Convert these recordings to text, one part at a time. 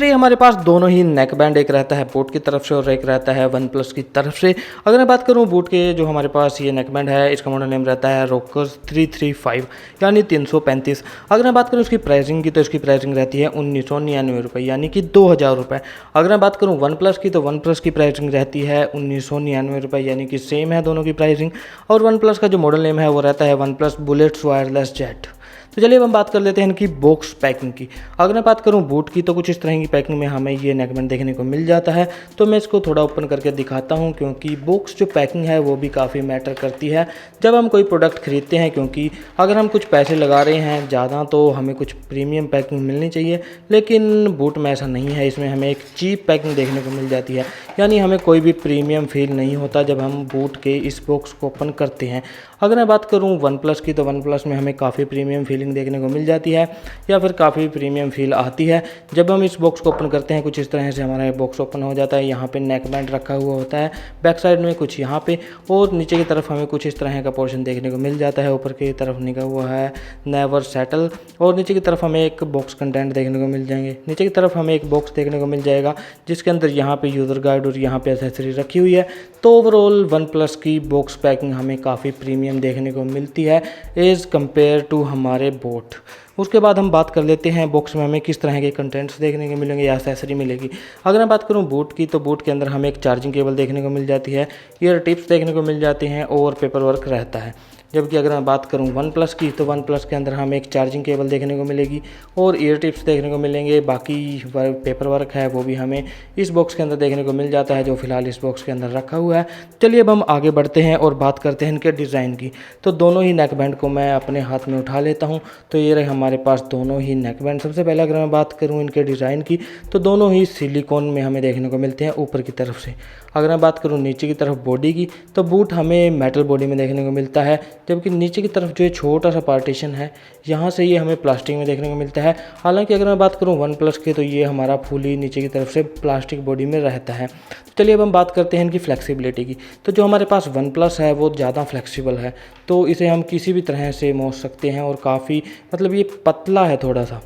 ये हमारे पास दोनों ही नेक बैंड, एक रहता है बोट की तरफ से और एक रहता है वन प्लस की तरफ से। अगर मैं बात करूँ बोट के, जो हमारे पास ये नेक बैंड है, इसका मॉडल नेम रहता है रोकर्स 335 यानी 335। अगर मैं बात करूँ इसकी प्राइसिंग की, तो इसकी प्राइसिंग रहती है 1999 रुपये यानी कि 2000 रुपये। अगर मैं बात करूँ वन प्लस की, तो वन प्लस की प्राइसिंग रहती है 1999 रुपये यानी कि सेम है दोनों की प्राइसिंग। और वन प्लस का जो मॉडल नेम है वो रहता है one plus bullets wireless jet. तो चलिए अब हम बात कर लेते हैं इनकी बॉक्स पैकिंग की। अगर मैं बात करूं बूट की, तो कुछ इस तरह की पैकिंग में हमें ये नेकबैंड देखने को मिल जाता है। तो मैं इसको थोड़ा ओपन करके दिखाता हूं, क्योंकि बॉक्स जो पैकिंग है वो भी काफ़ी मैटर करती है जब हम कोई प्रोडक्ट खरीदते हैं। क्योंकि अगर हम कुछ पैसे लगा रहे हैं ज़्यादा, तो हमें कुछ प्रीमियम पैकिंग मिलनी चाहिए, लेकिन बूट में ऐसा नहीं है। इसमें हमें एक चीप पैकिंग देखने को मिल जाती है, यानी हमें कोई भी प्रीमियम फील नहीं होता जब हम बूट के इस बॉक्स को ओपन करते हैं। अगर मैं बात करूं वन प्लस की, तो वन प्लस में हमें काफ़ी प्रीमियम फीलिंग देखने को मिल जाती है, या फिर काफ़ी प्रीमियम फील आती है जब हम इस बॉक्स को ओपन करते हैं। कुछ इस तरह से हमारा ये बॉक्स ओपन हो जाता है। यहाँ पे नेक बैंड रखा हुआ होता है बैक साइड में, कुछ यहाँ पे, और नीचे की तरफ हमें कुछ इस तरह का पोर्शन देखने को मिल जाता है। ऊपर की तरफ लिखा हुआ है नेवर सेटल, और नीचे की तरफ हमें एक बॉक्स कंटेंट देखने को मिल जाएंगे। नीचे की तरफ हमें एक बॉक्स देखने को मिल जाएगा जिसके अंदर यहाँ पे यूज़र गाइड और यहाँ पे एसेसरी रखी हुई है। तो ओवरऑल वन प्लस की बॉक्स पैकिंग हमें काफ़ी प्रीमियम देखने को मिलती है एज़ कम्पेयर टू हमारे बोट। उसके बाद हम बात कर लेते हैं बॉक्स में हमें किस तरह के कंटेंट्स देखने को मिलेंगे या एसेसरी मिलेगी। अगर मैं बात करूं बूट की, तो बूट के अंदर हमें एक चार्जिंग केबल देखने को मिल जाती है, ईयर टिप्स देखने को मिल जाते हैं और पेपर वर्क रहता है। जबकि अगर मैं बात करूं वन प्लस की, तो वन प्लस के अंदर हमें एक चार्जिंग केबल देखने को मिलेगी और ईयर टिप्स देखने को मिलेंगे। बाकी पेपर वर्क है वो भी हमें इस बॉक्स के अंदर देखने को मिल जाता है, जो फिलहाल इस बॉक्स के अंदर रखा हुआ है। चलिए अब हम आगे बढ़ते हैं और बात करते हैं इनके डिज़ाइन की। तो दोनों ही नेक बैंड को मैं अपने हाथ में उठा लेता हूँ। तो ये रहे हमारे पास दोनों ही नेक बैंड। सबसे पहले अगर मैं बात करूँ इनके डिज़ाइन की, तो दोनों ही सिलिकॉन में हमें देखने को मिलते हैं ऊपर की तरफ से। अगर मैं बात करूँ नीचे की तरफ बॉडी की, तो बूट हमें मेटल बॉडी में देखने को मिलता है, जबकि नीचे की तरफ जो ये छोटा सा पार्टीशन है यहाँ से ये हमें प्लास्टिक में देखने को मिलता है। हालांकि अगर मैं बात करूँ वन प्लस की, तो ये हमारा फुली नीचे की तरफ से प्लास्टिक बॉडी में रहता है। तो चलिए अब हम बात करते हैं इनकी फ्लेक्सिबिलिटी की। तो जो हमारे पास वन प्लस है वो ज़्यादा फ्लेक्सिबल है, तो इसे हम किसी भी तरह से मोड़ सकते हैं, और काफ़ी मतलब ये पतला है थोड़ा सा,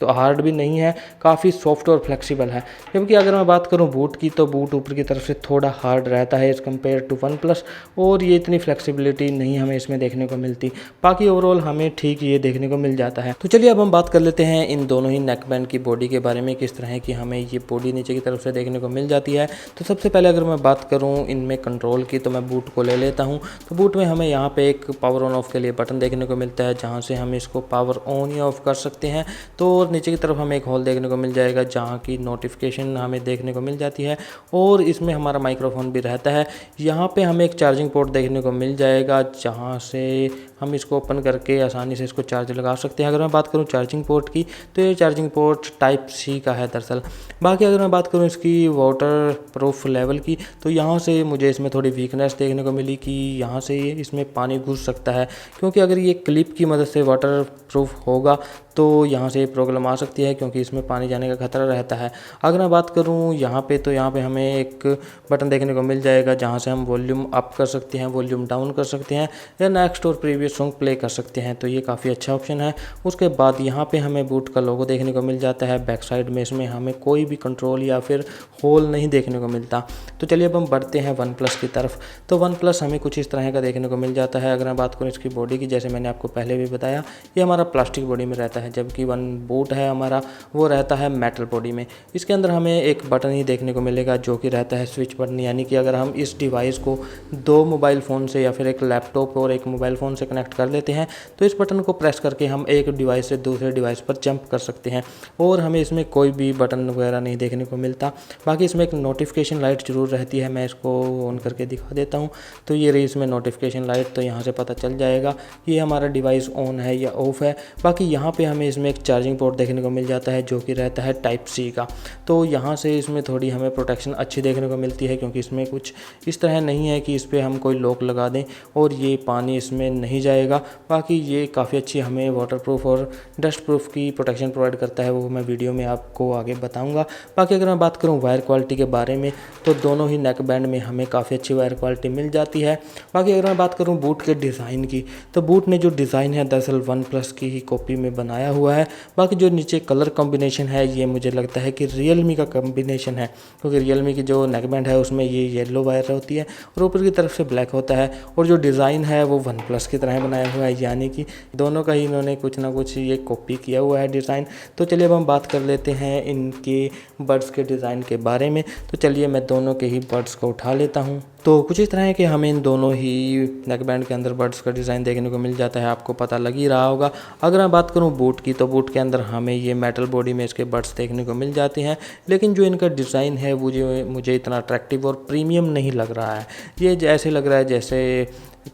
तो हार्ड भी नहीं है, काफ़ी सॉफ्ट और फ्लेक्सिबल है। जबकि अगर मैं बात करूं बूट की, तो बूट ऊपर की तरफ से थोड़ा हार्ड रहता है as compare to OnePlus, और ये इतनी फ्लेक्सिबिलिटी नहीं हमें इसमें देखने को मिलती। बाकी ओवरऑल हमें ठीक ये देखने को मिल जाता है। तो चलिए अब हम बात कर लेते हैं इन दोनों ही नेक बैंड की बॉडी के बारे में, किस तरह की हमें ये बॉडी नीचे की तरफ से देखने को मिल जाती है। तो सबसे पहले अगर मैं बात करूँ इनमें कंट्रोल की, तो मैं बूट को ले लेता हूँ। तो बूट में हमें यहाँ पर एक पावर ऑन ऑफ के लिए बटन देखने को मिलता है, जहाँ से हम इसको पावर ऑन या ऑफ कर सकते हैं। तो नीचे की तरफ हमें एक होल देखने को मिल जाएगा जहाँ की नोटिफिकेशन हमें देखने को मिल जाती है, और इसमें हमारा माइक्रोफोन भी रहता है। यहाँ पे हमें एक चार्जिंग पोर्ट देखने को मिल जाएगा, जहाँ से हम इसको ओपन करके आसानी से इसको चार्ज लगा सकते हैं। अगर मैं बात करूँ चार्जिंग पोर्ट की, तो ये चार्जिंग पोर्ट टाइप सी का है दरअसल। बाकी अगर मैं बात करूँ इसकी वाटर प्रूफ लेवल की, तो यहाँ से मुझे इसमें थोड़ी वीकनेस देखने को मिली कि यहाँ से इसमें पानी घुस सकता है, क्योंकि अगर ये क्लिप की मदद से वाटर प्रूफ होगा तो यहाँ से प्रॉब्लम आ सकती है, क्योंकि इसमें पानी जाने का खतरा रहता है। अगर मैं बात करूँ यहाँ पे, तो यहाँ पे हमें एक बटन देखने को मिल जाएगा जहाँ से हम वॉल्यूम अप कर सकते हैं, वॉल्यूम डाउन कर सकते हैं, या नेक्स्ट और प्रीवियस सॉन्ग प्ले कर सकते हैं। तो ये काफ़ी अच्छा ऑप्शन है। उसके बाद यहाँ पे हमें बूट का लोगो देखने को मिल जाता है। बैक साइड में इसमें हमें कोई भी कंट्रोल या फिर होल नहीं देखने को मिलता। तो चलिए अब हम बढ़ते हैं वन प्लस की तरफ। तो वन प्लस हमें कुछ इस तरह का देखने को मिल जाता है। अगर मैं बात करूँ इसकी बॉडी की, जैसे मैंने आपको पहले भी बताया, ये हमारा प्लास्टिक बॉडी में रहता है, जबकि वन बूट है हमारा वो रहता है मेटल बॉडी में। इसके अंदर हमें एक बटन ही देखने को मिलेगा जो कि रहता है स्विच बटन, यानी कि अगर हम इस डिवाइस को दो मोबाइल फ़ोन से या फिर एक लैपटॉप और एक मोबाइल फ़ोन से कनेक्ट कर लेते हैं, तो इस बटन को प्रेस करके हम एक डिवाइस से दूसरे डिवाइस पर जंप कर सकते हैं, और हमें इसमें कोई भी बटन वगैरह नहीं देखने को मिलता। बाकी इसमें एक नोटिफिकेशन लाइट ज़रूर रहती है, मैं इसको ऑन करके दिखा देता हूँ। तो ये रही इसमें नोटिफिकेशन लाइट, तो यहाँ से पता चल जाएगा कि ये हमारा डिवाइस ऑन है या ऑफ है। बाकी यहाँ पे हमें इसमें एक चार्जिंग पोर्ट देखने को मिल जाता है जो कि रहता है टाइप सी का। तो यहाँ से इसमें थोड़ी हमें प्रोटेक्शन अच्छी देखने को मिलती है, क्योंकि इसमें कुछ इस तरह नहीं है कि इस पर हम कोई लॉक लगा दें और ये पानी इसमें नहीं जाएगा। बाकी ये काफ़ी अच्छी हमें वाटरप्रूफ और डस्ट प्रूफ की प्रोटेक्शन प्रोवाइड करता है, वो मैं वीडियो में आपको आगे बताऊँगा। बाकी अगर मैं बात करूँ वायर क्वालिटी के बारे में, तो दोनों ही नेक बैंड में हमें काफ़ी अच्छी वायर क्वालिटी मिल जाती है। बाकी अगर मैं बात करूँ बूट के डिज़ाइन की, तो बूट ने जो डिज़ाइन है दरअसल वन प्लस की ही कॉपी में बनाया हुआ है। बाकी जो नीचे कलर कॉम्बिनेशन है ये मुझे लगता है कि रियलमी का कॉम्बिनेशन है, क्योंकि रियलमी की जो नेकबैंड है उसमें ये येलो वायर होती है और ऊपर की तरफ से ब्लैक होता है, और जो डिज़ाइन है वो वन प्लस की तरह बनाया हुआ है, यानी कि दोनों का ही इन्होंने कुछ ना कुछ ये कॉपी किया हुआ है डिज़ाइन। तो चलिए अब हम बात कर लेते हैं इनके बड्स के डिज़ाइन के बारे में। तो चलिए मैं दोनों के ही बड्स को उठा लेता हूँ। तो कुछ इस तरह है कि हमें इन दोनों ही नेकबैंड के अंदर बड्स का डिज़ाइन देखने को मिल जाता है, आपको पता लग ही रहा होगा। अगर मैं बात करूं बूट की, तो बूट के अंदर हमें ये मेटल बॉडी में इसके बड्स देखने को मिल जाते हैं, लेकिन जो इनका डिज़ाइन है वो जो मुझे इतना अट्रैक्टिव और प्रीमियम नहीं लग रहा है। ये ऐसे लग रहा है जैसे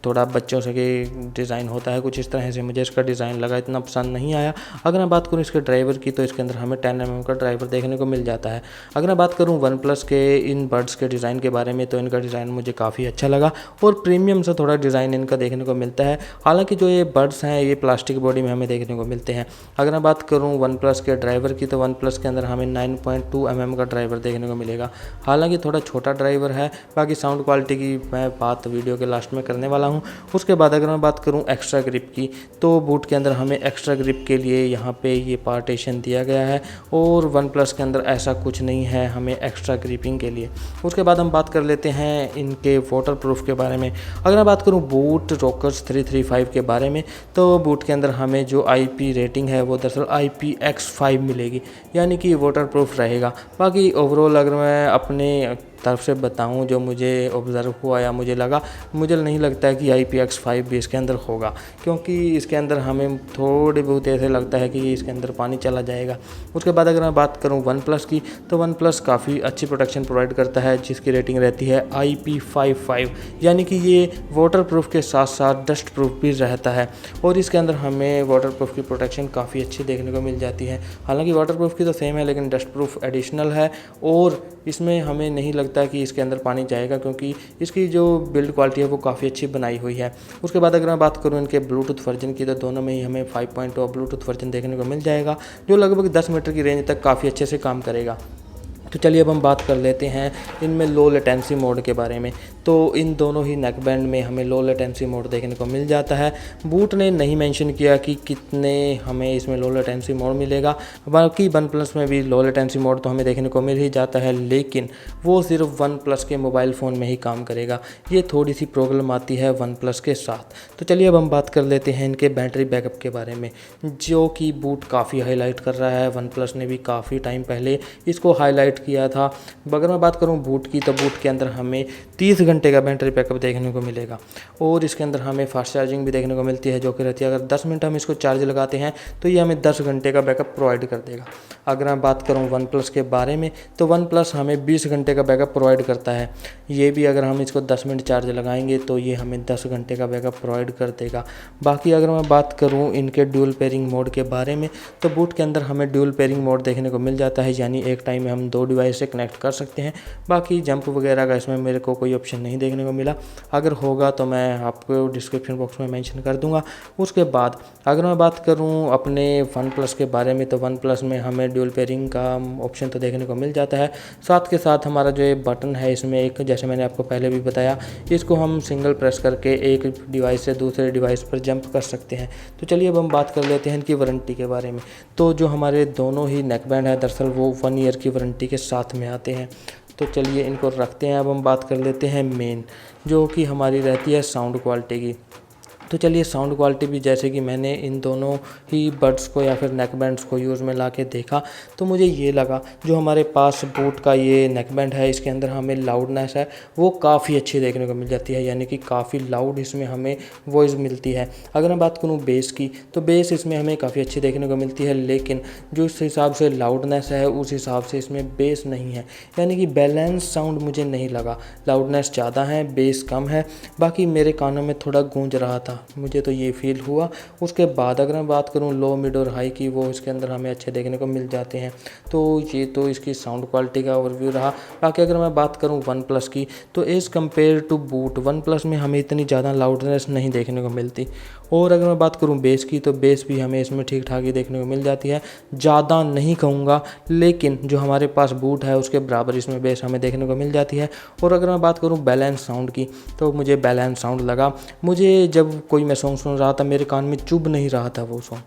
थोड़ा बच्चों से के डिज़ाइन होता है, कुछ इस तरह से मुझे इसका डिज़ाइन लगा, इतना पसंद नहीं आया। अगर मैं बात करूं इसके ड्राइवर की, तो इसके अंदर हमें 10 mm का ड्राइवर देखने को मिल जाता है। अगर मैं बात करूं वन प्लस के इन बड्स के डिज़ाइन के बारे में, तो इनका डिज़ाइन मुझे काफ़ी अच्छा लगा और प्रीमियम सा थोड़ा डिज़ाइन इनका देखने को मिलता है। हालांकि जो ये बड्स हैं ये प्लास्टिक बॉडी में हमें देखने को मिलते हैं। अगर मैं बात करूँ वन प्लस के ड्राइवर की, तो वन प्लस के अंदर हमें 9.2 mm का ड्राइवर देखने को मिलेगा। हालाँकि थोड़ा छोटा ड्राइवर है। बाकी साउंड क्वालिटी की मैं बात वीडियो के लास्ट में करने वाला हूँ। उसके बाद अगर मैं बात करूं एक्स्ट्रा ग्रिप की, तो बूट के अंदर हमें एक्स्ट्रा ग्रिप के लिए यहाँ पे ये पार्टीशन दिया गया है, और वन प्लस के अंदर ऐसा कुछ नहीं है हमें एक्स्ट्रा ग्रिपिंग के लिए। उसके बाद हम बात कर लेते हैं इनके वाटर प्रूफ के बारे में। अगर मैं बात करूं बूट रॉकर्स 335 के बारे में, तो बूट के अंदर हमें जो IP रेटिंग है वो दरअसल IPX5 मिलेगी, यानी कि वाटर प्रूफ रहेगा। बाकी ओवरऑल अगर मैं अपने तरफ से बताऊं, जो मुझे ऑब्ज़र्व हुआ या मुझे लगा, मुझे नहीं लगता है कि IPX5 भी इसके अंदर होगा, क्योंकि इसके अंदर हमें थोड़ी बहुत ऐसे लगता है कि इसके अंदर पानी चला जाएगा। उसके बाद अगर मैं बात करूं वन प्लस की, तो वन प्लस काफ़ी अच्छी प्रोटेक्शन प्रोवाइड करता है, जिसकी रेटिंग रहती है IP55, यानी कि ये वाटर प्रूफ के साथ साथ डस्ट प्रूफ भी रहता है, और इसके अंदर हमें वाटर प्रूफ की प्रोटेक्शन काफ़ी अच्छी देखने को मिल जाती है। हालांकि वाटर प्रूफ की तो सेम है, लेकिन डस्ट प्रूफ एडिशनल है, और इसमें हमें नहीं लगता कि इसके अंदर पानी जाएगा, क्योंकि इसकी जो बिल्ड क्वालिटी है वो काफ़ी अच्छी बनाई हुई है। उसके बाद अगर मैं बात करूं इनके ब्लूटूथ वर्जन की, तो दोनों में ही हमें 5.0 ब्लूटूथ वर्जन देखने को मिल जाएगा, जो लगभग 10 मीटर की रेंज तक काफ़ी अच्छे से काम करेगा। तो चलिए अब हम बात कर लेते हैं इनमें लो लेटेंसी मोड के बारे में। तो इन दोनों ही नेकबैंड में हमें लो लेटेंसी मोड देखने को मिल जाता है। बूट ने नहीं मेंशन किया कि कितने हमें इसमें लो लेटेंसी मोड मिलेगा। बाकी वन प्लस में भी लो लेटेंसी मोड तो हमें देखने को मिल ही जाता है, लेकिन वो सिर्फ वन प्लस के मोबाइल फ़ोन में ही काम करेगा। ये थोड़ी सी प्रॉब्लम आती है वन प्लस के साथ। तो चलिए अब हम बात कर लेते हैं इनके बैटरी बैकअप के बारे में, जो कि बूट काफ़ी हाईलाइट कर रहा है। वन प्लस ने भी काफ़ी टाइम पहले इसको हाईलाइट किया था। अगर मैं बात करूं बूट की, तो बूट के अंदर हमें 30 घंटे का बैटरी बैकअप देखने को मिलेगा, और इसके अंदर हमें फास्ट चार्जिंग भी देखने को मिलती है, जो कि रहती है अगर 10 मिनट हम इसको चार्ज लगाते हैं तो ये हमें 10 घंटे का बैकअप प्रोवाइड कर देगा। अगर मैं बात करूं वन प्लस के बारे में, तो वन प्लस हमें 20 घंटे का बैकअप प्रोवाइड करता है। ये भी अगर हम इसको 10 मिनट चार्ज लगाएंगे तो ये हमें 10 घंटे का बैकअप प्रोवाइड कर देगा। बाकी अगर मैं बात करूँ इनके ड्यूल पेयरिंग मोड के बारे में, तो बूट के अंदर हमें ड्यूल पेयरिंग मोड देखने को मिल जाता है, यानी एक टाइम में हम 2 डिवाइस से कनेक्ट कर सकते हैं। बाकी जंप वगैरह का इसमें मेरे को कोई ऑप्शन नहीं देखने को मिला, अगर होगा तो मैं आपको डिस्क्रिप्शन बॉक्स में मेंशन कर दूंगा। उसके बाद अगर मैं बात करूं अपने वन प्लस के बारे में, तो वन प्लस में हमें ड्यूल पेयरिंग का ऑप्शन तो देखने को मिल जाता है। साथ के साथ हमारा जो ये बटन है इसमें एक, जैसे मैंने आपको पहले भी बताया, इसको हम सिंगल प्रेस करके एक डिवाइस से दूसरे डिवाइस पर जंप कर सकते हैं। तो चलिए अब हम बात कर लेते हैं इनकी वारंटी के बारे में। तो जो हमारे दोनों ही नेकबैंड है दरअसल वो 1 ईयर की वारंटी के साथ में आते हैं। तो चलिए इनको रखते हैं। अब हम बात कर लेते हैं मेन, जो कि हमारी रहती है साउंड क्वालिटी की। तो चलिए साउंड क्वालिटी भी, जैसे कि मैंने इन दोनों ही बड्स को या फिर नेकबैंड्स को यूज़ में ला के देखा, तो मुझे ये लगा जो हमारे पास बूट का ये नेकबैंड है इसके अंदर हमें लाउडनेस है वो काफ़ी अच्छी देखने को मिल जाती है, यानी कि काफ़ी लाउड इसमें हमें वॉइस मिलती है। अगर मैं बात करूँ बेस की, तो बेस इसमें हमें काफ़ी अच्छी देखने को मिलती है, लेकिन जो इस हिसाब से लाउडनेस है उस हिसाब से इसमें बेस नहीं है, यानी कि बैलेंस साउंड मुझे नहीं लगा। लाउडनेस ज़्यादा है, बेस कम है। बाकी मेरे कानों में थोड़ा गूंज रहा था, मुझे तो ये फील हुआ। उसके बाद अगर मैं बात करूँ लो, मिड और हाई की, वो इसके अंदर हमें अच्छे देखने को मिल जाते हैं। तो ये तो इसकी साउंड क्वालिटी का ओवरव्यू रहा। बाकी अगर मैं बात करूँ वन प्लस की, तो एज़ कम्पेयर टू बूट वन प्लस में हमें इतनी ज़्यादा लाउडनेस नहीं देखने को मिलती। और अगर मैं बात करूँ बेस की, तो बेस भी हमें इसमें ठीक ठाक ही देखने को मिल जाती है, ज़्यादा नहीं कहूँगा, लेकिन जो हमारे पास बूट है उसके बराबर इसमें बेस हमें देखने को मिल जाती है। और अगर मैं बात करूँ बैलेंस साउंड की, तो मुझे बैलेंस साउंड लगा। मुझे जब कोई मैं सॉन्ग सुन रहा था मेरे कान में चुभ नहीं रहा था वो सॉन्ग,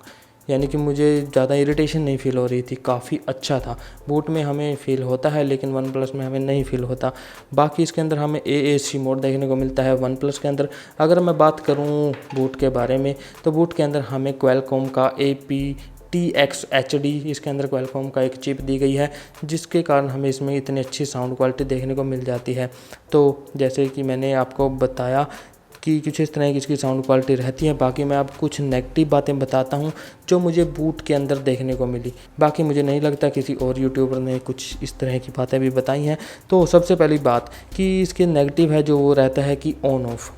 यानी कि मुझे ज़्यादा इरिटेशन नहीं फील हो रही थी, काफ़ी अच्छा था। बूट में हमें फ़ील होता है लेकिन वन प्लस में हमें नहीं फ़ील होता। बाकी इसके अंदर हमें AAC मोड देखने को मिलता है वन प्लस के अंदर। अगर मैं बात करूँ बूट के बारे में तो बूट के अंदर हमें क्वालकॉम का APTX HD इसके अंदर क्वालकॉम का एक चिप दी गई है, जिसके कारण हमें इसमें इतनी अच्छी साउंड क्वालिटी देखने को मिल जाती है। तो जैसे कि मैंने आपको बताया कि कुछ इस तरह की इसकी साउंड क्वालिटी रहती है। बाकी मैं आप कुछ नेगेटिव बातें बताता हूँ जो मुझे बूट के अंदर देखने को मिली। बाकी मुझे नहीं लगता किसी और यूट्यूबर ने कुछ इस तरह की बातें भी बताई हैं। तो सबसे पहली बात कि इसके नेगेटिव है जो वो रहता है कि ऑन ऑफ,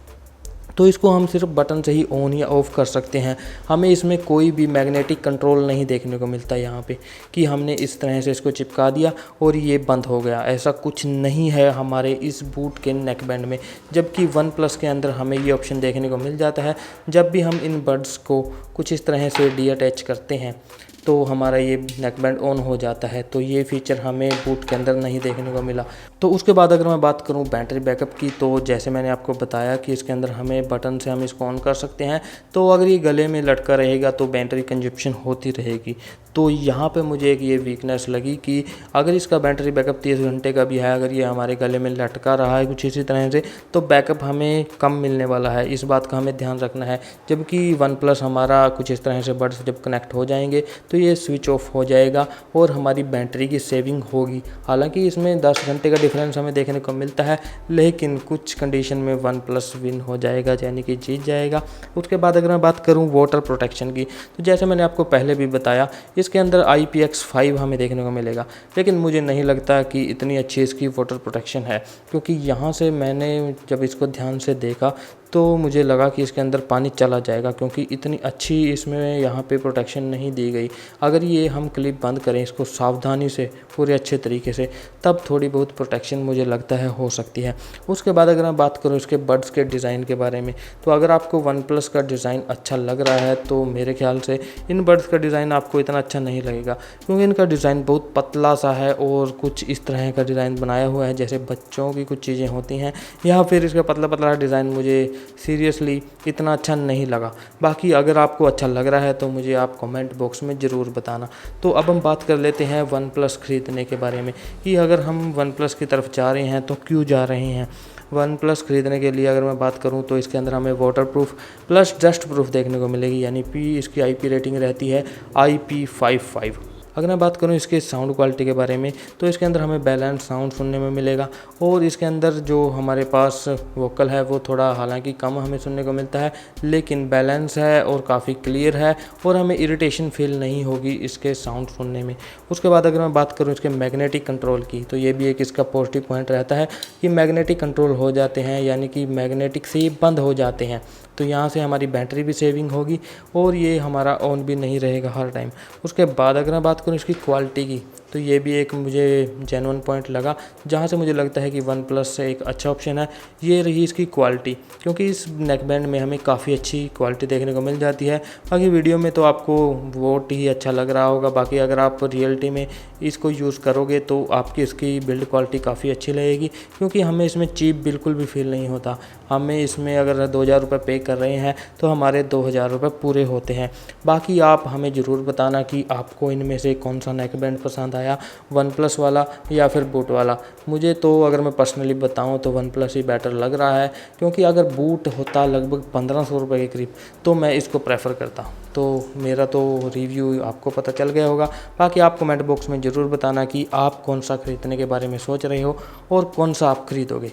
तो इसको हम सिर्फ बटन से ही ऑन या ऑफ़ कर सकते हैं। हमें इसमें कोई भी मैग्नेटिक कंट्रोल नहीं देखने को मिलता यहाँ पे कि हमने इस तरह से इसको चिपका दिया और ये बंद हो गया, ऐसा कुछ नहीं है हमारे इस बूट के नेक बैंड में। जबकि वन प्लस के अंदर हमें ये ऑप्शन देखने को मिल जाता है, जब भी हम इन बड्स को कुछ इस तरह से डीअटैच करते हैं तो हमारा ये नेक बैंड ऑन हो जाता है। तो ये फीचर हमें बूट के अंदर नहीं देखने को मिला। तो उसके बाद अगर मैं बात करूं बैटरी बैकअप की, तो जैसे मैंने आपको बताया कि इसके अंदर हमें बटन से हम इसको ऑन कर सकते हैं। तो अगर ये गले में लटका रहेगा तो बैटरी कंजप्शन होती रहेगी। तो यहाँ पे मुझे एक ये वीकनेस लगी कि अगर इसका बैटरी बैकअप 30 घंटे का भी है, अगर ये हमारे गले में लटका रहा है कुछ इसी तरह से, तो बैकअप हमें कम मिलने वाला है। इस बात का हमें ध्यान रखना है। जबकि वन प्लस हमारा कुछ इस तरह से बड्स जब कनेक्ट हो जाएंगे तो ये स्विच ऑफ हो जाएगा और हमारी बैटरी की सेविंग होगी। हालांकि इसमें 10 घंटे का डिफरेंस हमें देखने को मिलता है, लेकिन कुछ कंडीशन में वन प्लस विन हो जाएगा, यानी कि जीत जाएगा। उसके बाद अगर मैं बात करूं वाटर प्रोटेक्शन की, तो जैसे मैंने आपको पहले भी बताया इसके अंदर IPX5 हमें देखने को मिलेगा, लेकिन मुझे नहीं लगता कि इतनी अच्छी इसकी वाटर प्रोटेक्शन है। क्योंकि यहाँ से मैंने जब इसको ध्यान से देखा तो मुझे लगा कि इसके अंदर पानी चला जाएगा, क्योंकि इतनी अच्छी इसमें यहाँ पे प्रोटेक्शन नहीं दी गई। अगर ये हम क्लिप बंद करें इसको सावधानी से पूरे अच्छे तरीके से, तब थोड़ी बहुत प्रोटेक्शन मुझे लगता है हो सकती है। उसके बाद अगर मैं बात करूँ इसके बड्स के डिज़ाइन के बारे में, तो अगर आपको वन प्लस का डिज़ाइन अच्छा लग रहा है तो मेरे ख्याल से इन बड्स का डिज़ाइन आपको इतना अच्छा नहीं लगेगा, क्योंकि इनका डिज़ाइन बहुत पतला सा है और कुछ इस तरह का डिज़ाइन बनाया हुआ है जैसे बच्चों की कुछ चीज़ें होती हैं, या फिर इसका पतला पतला डिज़ाइन मुझे सीरियसली इतना अच्छा नहीं लगा। बाकी अगर आपको अच्छा लग रहा है तो मुझे आप कमेंट बॉक्स में ज़रूर बताना। तो अब हम बात कर लेते हैं वन प्लस ख़रीदने के बारे में कि अगर हम वन प्लस की तरफ जा रहे हैं तो क्यों जा रहे हैं। वन प्लस ख़रीदने के लिए अगर मैं बात करूं तो इसके अंदर हमें water proof plus dust proof देखने को मिलेगी, यानी इसकी IP रेटिंग रहती है IP55। अगर मैं बात करूं इसके साउंड क्वालिटी के बारे में, तो इसके अंदर हमें बैलेंस साउंड सुनने में मिलेगा और इसके अंदर जो हमारे पास वोकल है वो थोड़ा हालांकि कम हमें सुनने को मिलता है, लेकिन बैलेंस है और काफ़ी क्लियर है और हमें इरिटेशन फील नहीं होगी इसके साउंड सुनने में। उसके बाद अगर मैं बात करूँ इसके मैग्नेटिक कंट्रोल की, तो ये भी एक इसका पॉजिटिव पॉइंट रहता है कि मैग्नेटिक कंट्रोल हो जाते हैं, यानी कि मैग्नेटिक से ही बंद हो जाते हैं। तो यहाँ से हमारी बैटरी भी सेविंग होगी और ये हमारा ऑन भी नहीं रहेगा हर टाइम। उसके बाद अगर मैं बात करूँ इसकी क्वालिटी की, तो ये भी एक मुझे जेन्युइन पॉइंट लगा, जहाँ से मुझे लगता है कि वन प्लस से एक अच्छा ऑप्शन है। ये रही इसकी क्वालिटी, क्योंकि इस नेक बैंड में हमें काफ़ी अच्छी क्वालिटी देखने को मिल जाती है। बाकी वीडियो में तो आपको बहुत ही अच्छा लग रहा होगा, बाकी अगर आप रियलिटी में इसको यूज़ करोगे तो आपकी इसकी बिल्ड क्वालिटी काफ़ी अच्छी लगेगी, क्योंकि हमें इसमें चीप बिल्कुल भी फील नहीं होता। हमें इसमें अगर 2000 रुपये पे कर रहे हैं तो हमारे 2000 रुपये पूरे होते हैं। बाकी आप हमें ज़रूर बताना कि आपको इनमें से कौन सा नेक बैंड पसंद आया, वन प्लस वाला या फिर बूट वाला। मुझे तो अगर मैं पर्सनली बताऊं तो वन प्लस ही बेटर लग रहा है, क्योंकि अगर बूट होता लगभग 1500 रुपये के करीब तो मैं इसको प्रेफर करता। तो मेरा तो रिव्यू आपको पता चल गया होगा। बाकी आप कमेंट बॉक्स में ज़रूर बताना कि आप कौन सा ख़रीदने के बारे में सोच रहे हो और कौन सा आप ख़रीदोगे।